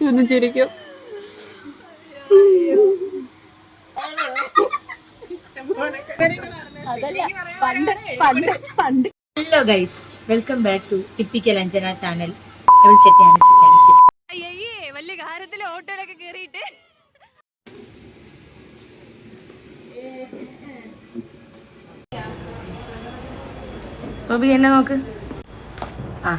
ഒന്ന് ചിരിക്കും. Hello guys, welcome back to typical Anjana channel. അയ്യേ വലിയ കാര്യത്തില് ഓട്ടോയിലൊക്കെ കേറിയിട്ട് ബോബി എന്നെ നോക്ക്. ആ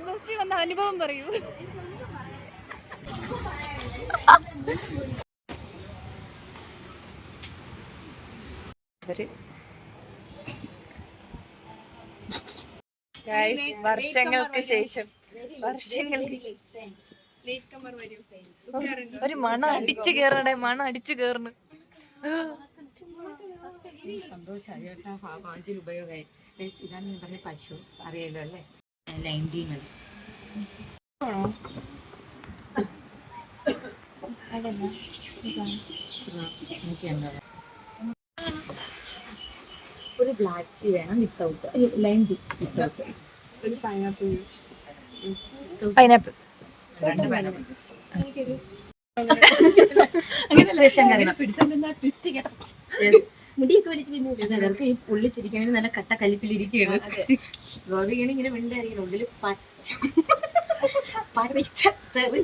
ബസ്സിൽ വന്ന അനുഭവം പറയൂ. വർഷങ്ങൾക്ക് ശേഷം ഒരു മണം അടിച്ചു കേറണേ, മണം അടിച്ചു കേറണ്. സന്തോഷമായി കേട്ടോ. പാഞ്ചിൽ ഉപയോഗമായി. ഇതാണ് ഞാൻ പറഞ്ഞ പശു, അറിയാലോ അല്ലേ? ലൈൻഡീങ്ങൾ ഒരു ബ്ലാക്ക് ടീ വേണം വിത്തൗട്ട്, ലൈം ടീ വിത്തൗട്ട്, ഒരു പൈനാപ്പിൾ. അവർക്ക് ഈ പുള്ളിച്ചിരിക്കാൻ നല്ല കട്ട കലിപ്പിലിരിക്കുകയാണ്. ഗോപികയാണ് ഇങ്ങനെ മിണ്ടായിരിക്കണം. ഉള്ളില്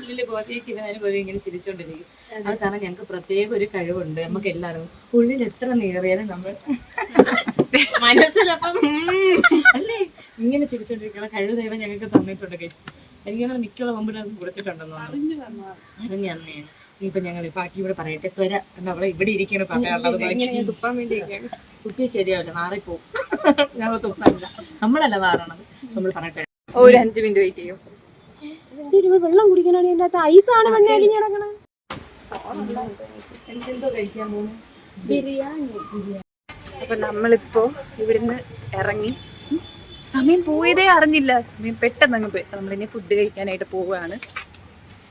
ഉള്ളില് ഗോപിക്കുന്നാലും ഗോപി ഇങ്ങനെ ചിരിച്ചോണ്ടിരിക്കും. അത് കാരണം ഞങ്ങൾക്ക് പ്രത്യേക ഒരു കഴിവുണ്ട്. നമുക്ക് എല്ലാവരും ഉള്ളിൽ എത്ര നേറിയാലും നമ്മൾ മനസ്സിലപ്പം അല്ലേ ഇങ്ങനെ ചിരിച്ചോണ്ടിരിക്കണം. കഴിവ് ദൈവം ഞങ്ങൾക്ക് തന്നിട്ടുണ്ട്. എനിക്കാണ് മിക്കുള്ള മുമ്പിൽ അത് കൊടുത്തിട്ടുണ്ടെന്ന് അറിഞ്ഞു തന്നെയാണ്. ഇനിയിപ്പൊ ഞങ്ങൾ ബാക്കി ഇവിടെ പറയട്ടെ. ത്വര നമ്മളെ ഇവിടെ ഇരിക്കണം പറയാനുള്ളത്. തുപ്പാൻ വേണ്ടി തുപ്പിയ ശരിയാവില്ല, നാളെ പോവും. ഞങ്ങൾ തുപ്പാനില്ല, നമ്മളല്ല മാറണത്. നമ്മൾ പറയട്ടെ. ഒരു 5 മിനിറ്റ് വെയിറ്റ് ചെയ്യും. വെള്ളം കുടിക്കാനാണ് ഇതിന്റെ അകത്ത് ഐസാണ് വെണ്ണ അലിഞ്ഞടക്കണം. എന്തോ കഴിക്കാൻ പോകുന്നു? ബിരിയാണി. അപ്പൊ നമ്മളിപ്പോ ഇവിടുന്ന് ഇറങ്ങി, സമയം പോയതേ അറിഞ്ഞില്ല. സമയം പെട്ടെന്ന് അങ്ങ് പോയി. നമ്മളിനി ഫുഡ് കഴിക്കാനായിട്ട് പോവുകയാണ്.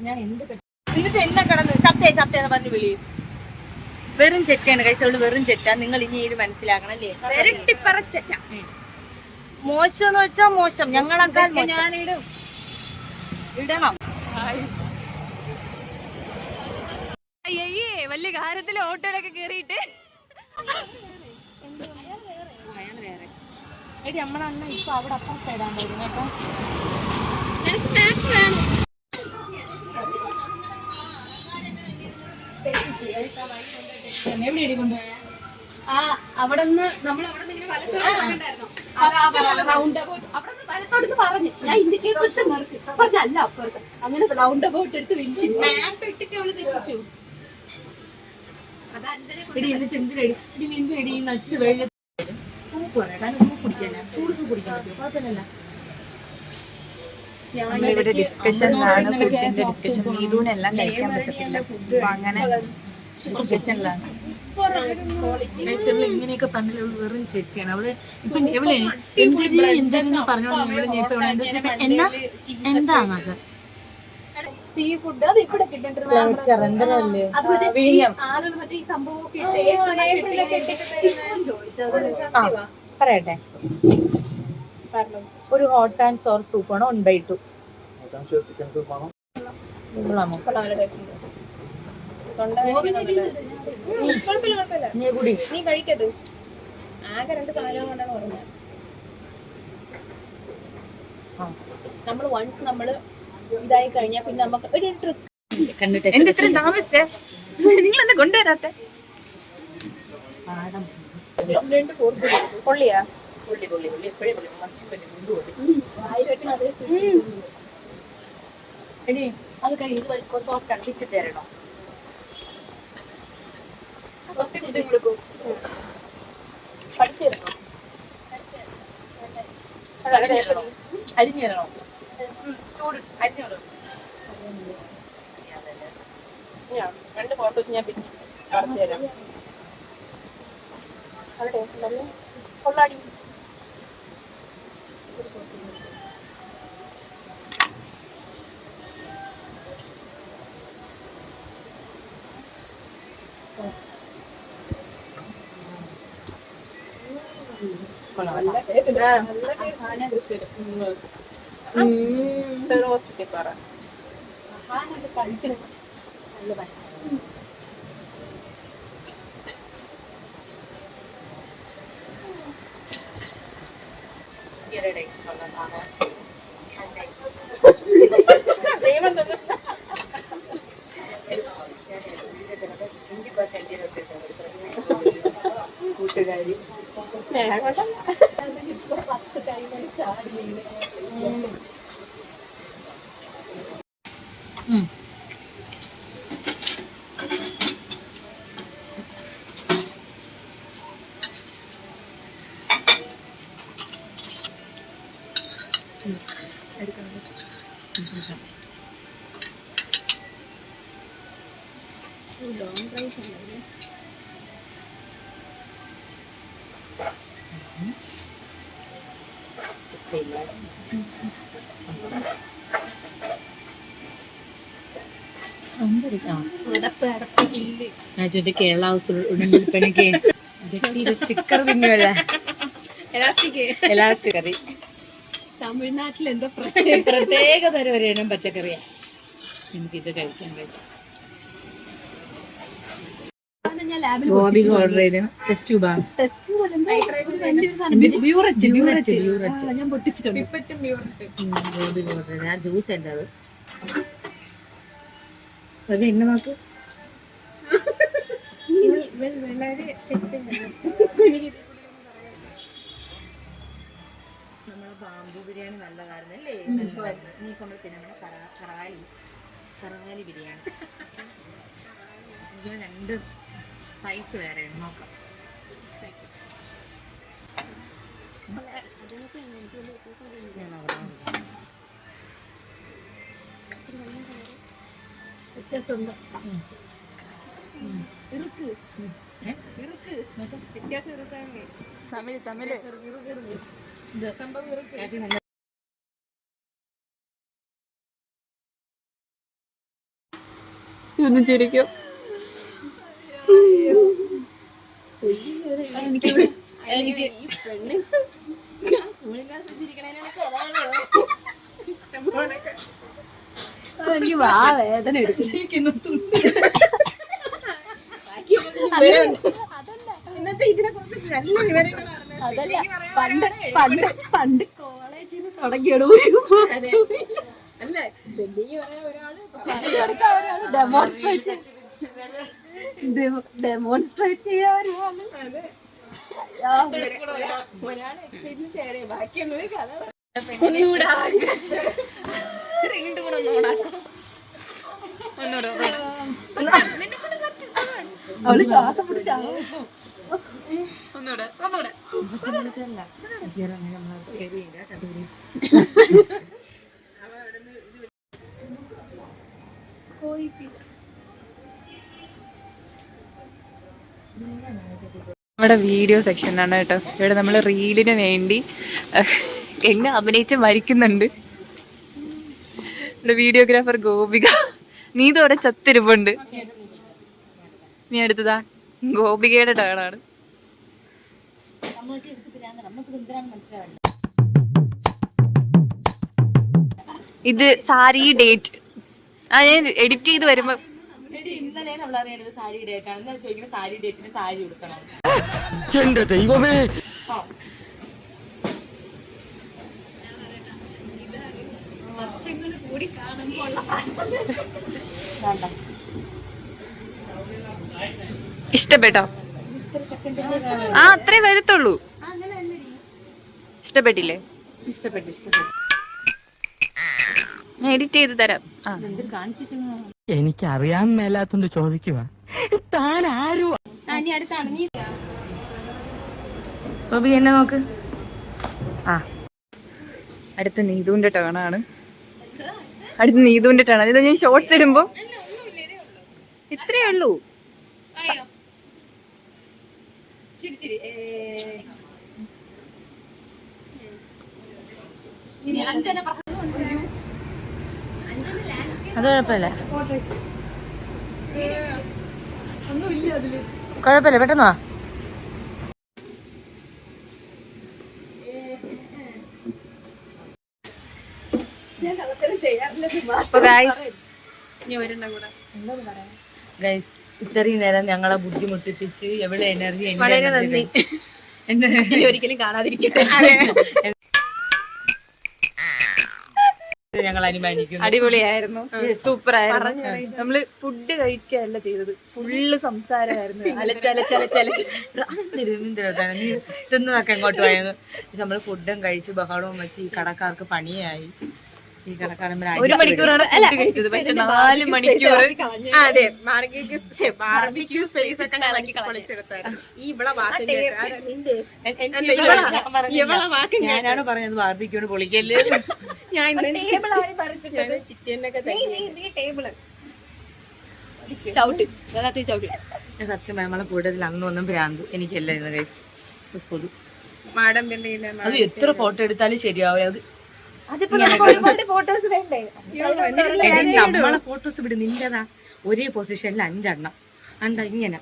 ഞാൻ എന്ത് എന്നിട്ട് എന്നെ കടന്ന് ചത്തേന്ന് പറഞ്ഞു വിളിയും. വെറും ചെറ്റാണ് കഴിച്ചവള്, വെറും ചെറ്റാ. നിങ്ങൾ ഇനി ഇത് മനസ്സിലാക്കണം അല്ലേ? മോശം എന്ന് വെച്ചാ മോശം, ഞങ്ങളൊക്കെ ഞാനിടും ഇടണം. അയ്യേ വലിയ കാര്യത്തില് ഓട്ടോയിലൊക്കെ കേറിയിട്ട് എടി നമ്മളെ അണ്ണ ഇപ്പൊ അവിടെ അപ്പുറത്ത് ഇടാൻ പറ്റും കേട്ടോ. അവിടെ നമ്മൾ അവിടെ ഇങ്ങനെ വലത്തോട്ട് പറഞ്ഞു. ഞാൻ ഇൻഡിക്കേറ്റർ ഇട്ട് നിർത്തി. പറഞ്ഞല്ല അപ്പുറത്ത് അങ്ങനെ റൗണ്ട് അബൌട്ട് എടുത്ത് മാപ്പ് ഇട്ടിട്ട് അവള് തെറ്റിച്ചു. ഇവിടെ ഡിസ്കഷനിലാണ്, ഫുഡിന്റെ ഡിസ്കഷൻ. നീതുവിനെല്ലാം കഴിക്കാൻ പറ്റത്തില്ല, അങ്ങനെ ഡിസ്കഷനിലാണ്. ഇങ്ങനെയൊക്കെ പറഞ്ഞാൽ വെറും ചെക്കാണ് അവള്. ഇപ്പൊ എവിടെ എന്തെന്ന് പറഞ്ഞോളൂ. എന്താണത്? സീ ഫുഡ് അത് ഇവിടെ പറയട്ടെ. ഒരു ഹോട്ട് ആൻഡ് സോർ സൂപ്പാണ് 1/2. നീ കഴിക്കത് ആകെ 2 സാധനം കൊണ്ടാണ് പറഞ്ഞത്. നമ്മൾ വൺസ് നമ്മള് ഇതായി കഴിഞ്ഞാൽ പിന്നെ നമുക്ക് ഒരു ട്രിപ്പ്. എന്റെ ഇത്ര താമസിച്ചേ, നിങ്ങളെന്താ കൊണ്ടുവരാത്തെ? പൊള്ളിയാ? എടി അത് കഴിഞ്ഞ് സോഫ്റ്റ് ആണ്, പിച്ചിട്ട് തരണോ? അരിഞ്ഞു തരണോ? ചൂട് അരിഞ്ഞോളൂ. 2 ഫോട്ടോ വെച്ച് ഞാൻ പിന്നെ പറഞ്ഞു തരാം. കൊള്ളാടി. റോസ്റ്റ് പറ കഴിക്കണം നല്ല ഭയങ്കര കൂട്ടുകാരി ഇപ്പൊ 10 കൈ ചാടി വീണ് ലോങ് റൈസ് ആണല്ലേ ഞാൻ ചോദിച്ച കേരള ഹൗസ് ഉടമ്പടിപ്പണിക്ക് സ്റ്റിക്കർ പിന്നുവല്ല എലാസ്റ്റിക് കറി തമിഴ്നാട്ടിൽ എന്തോ പ്രത്യേക തരം ഒരു ഇനം പച്ചക്കറിയാ എനിക്കിത് കഴിക്കാൻ കഴിച്ചു ഞാൻ ലാബിൽ ഗോപിക്ക് ഓർഡർ ചെയ്ത് ടെസ്റ്റ് ട്യൂബാണ് ഞാൻ പൊട്ടിച്ചിട്ടുണ്ട് ഗോപിക്ക് ഓർഡർ ചെയ്ത് ആ ജ്യൂസ് എൻ്റെ അത് എന്നെ നോക്ക് നമ്മളെ ബാമ്പു ബിരിയാണി നല്ലതായിരുന്നു അല്ലേ ഇനിയിപ്പോൾ നമ്മൾ പിന്നെ കറാലി ബിരിയാണി ഇതിന് 2 സ്പൈസ് വേറെയാണ് നോക്കാം ഞാൻ അവിടെ വ്യത്യാസമുണ്ട് തമിഴ് ഒന്നും ചിരിക്കും എനിക്ക് എനിക്ക് വാ വേദന എടുക്കുന്നു അതല്ല പണ്ട് കോളേജിൽ നിന്ന് തുടങ്ങിയാണ് ഡെമോൺസ്ട്രേറ്റ് ചെയ്യാ ഒരാള് എക്സ്പീരിയൻസ് ഷെയർ ചെയ്യും ബാക്കിയൊന്നും കഥ അവള് ശ്വാസം പിടിച്ചാ നമ്മുടെ വീഡിയോ സെക്ഷനാണ് കേട്ടോ. ഇവിടെ നമ്മൾ റീലിന് വേണ്ടി എന്നെ അഭിനയിച്ച് മരിക്കുന്നുണ്ട്. ഇവിടെ വീഡിയോഗ്രാഫർ ഗോപിക, നീ ഇതോടെ ചത്തിരിപ്പുണ്ട്. നീ എടുത്തതാ ഗോപികയുടെ ടേണാണ്. ഇത് സാരി ഡേറ്റ് ഞാൻ എഡിറ്റ് ചെയ്ത് വരുമ്പോ ഇന്നലെ നമ്മൾ അറിയേണ്ടത് സാരി ഡേറ്റ് ആണ്. എന്താ ചോദിക്കുന്നത്? സാരി ഡേറ്റിന് സാരി ഉടുക്കണം. എന്റെ ദൈവമേ, വർഷങ്ങൾ കൂടി കാണുമ്പോൾ ഇഷ്ടപ്പെട്ടോ? ആ അത്രേ വരത്തുള്ളൂ. ഇഷ്ടപ്പെട്ടില്ലേ? ഇഷ്ടപ്പെട്ടു. ഞാൻ എഡിറ്റ് ചെയ്ത് തരാം. കാണിച്ചു എനിക്ക് അറിയാൻ മേലാത്തോണ്ട് ചോദിക്കുക, താൻ ആരും ഗോപി എന്നെ നോക്ക്. ആ അടുത്ത നീതുവിന്റെ ടേണാണ്. ഇത് ഞാൻ ഷോർട്സ് ഇടുമ്പോ ഇത്രയേ ഉള്ളൂ. അത് കുഴപ്പമില്ല, കുഴപ്പമില്ല, പെട്ടെന്ന് വാ. ഞാൻ കള്ളത്തരം ചെയ്യാറില്ലെന്ന് അപ്പൊ ഗൈസ് ഇനി ഒരെണ്ണം കൂടെ എന്താന്ന് പറയാ ഗൈസ് ഇത്രയും നേരം ഞങ്ങളെ ബുദ്ധിമുട്ടിപ്പിച്ച് എവിടെ എനർജി വളരെ നന്ദി. ഇനി ഒരിക്കലും കാണാതിരിക്കട്ടെ. ഞങ്ങൾ അനുമാനിക്കുന്നു. അടിപൊളിയായിരുന്നു, സൂപ്പർ ആയിരുന്നു. നമ്മള് ഫുഡ് കഴിക്കുകയല്ല ചെയ്തത്, ഫുള്ള് സംസാരമായിരുന്നു. നീ തിന്നതൊക്കെ എങ്ങോട്ട് പോയത്? നമ്മള് ഫുഡും കഴിച്ച് ബഹളവും വെച്ച് ഈ കടക്കാർക്ക് പണിയായി. ഈ കടക്കാരൻ 1 മണിക്കൂറാണ് ഫുഡ് കഴിച്ചത്, പക്ഷെ 4 മണിക്കൂർ അതെ ബാർബിക്യൂ സ്പേസ് ഒക്കെ പൊളിച്ചെടുത്തായിരുന്നു. ഈ ഞാനാണ് പറഞ്ഞത് ബാർബിക്യൂണ് പൊളിക്കല്ലേ. ചവിട്ടി വെള്ളത്തിൽ ചവിട്ടി. സത്യം നമ്മളെ കൂടുതൽ അന്ന് ഒന്നും ഭ്രാന്ത് എനിക്കല്ലായിരുന്നു ഗൈസ്. പൊതു മാഡം പിന്നെ അത് എത്ര ഫോട്ടോ എടുത്താലും ശരിയാവും. അത് ഫോട്ടോസ് വേണ്ടേ? നമ്മളെ ഫോട്ടോസ് വിട്, നിന്റെതാ ഒരേ പൊസിഷനിൽ 5 എണ്ണം. എന്താ ഇങ്ങനെ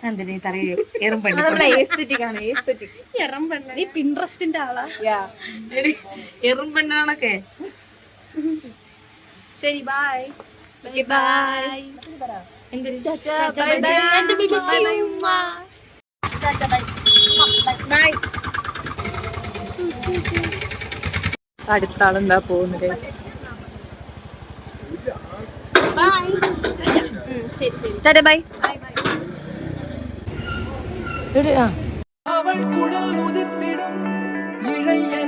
എന്തിനാ ഈ തറയെ എറുമ്പെണ്ണ നീ പിൻട്രസ്റ്റിന്റെ ആളാ? എറുമ്പെണ്ണാണൊക്കെ. ശരി, ബൈ ബൈ. എന്തിന് ബൈ. അടുത്ത ആളെന്താ പോകുന്നത്? ശരി ശരി ടാറ്റാ ബൈ. എവിടെയാ അവൾ കുഴൽ ഉതിർത്തിടും ഇഴയൻ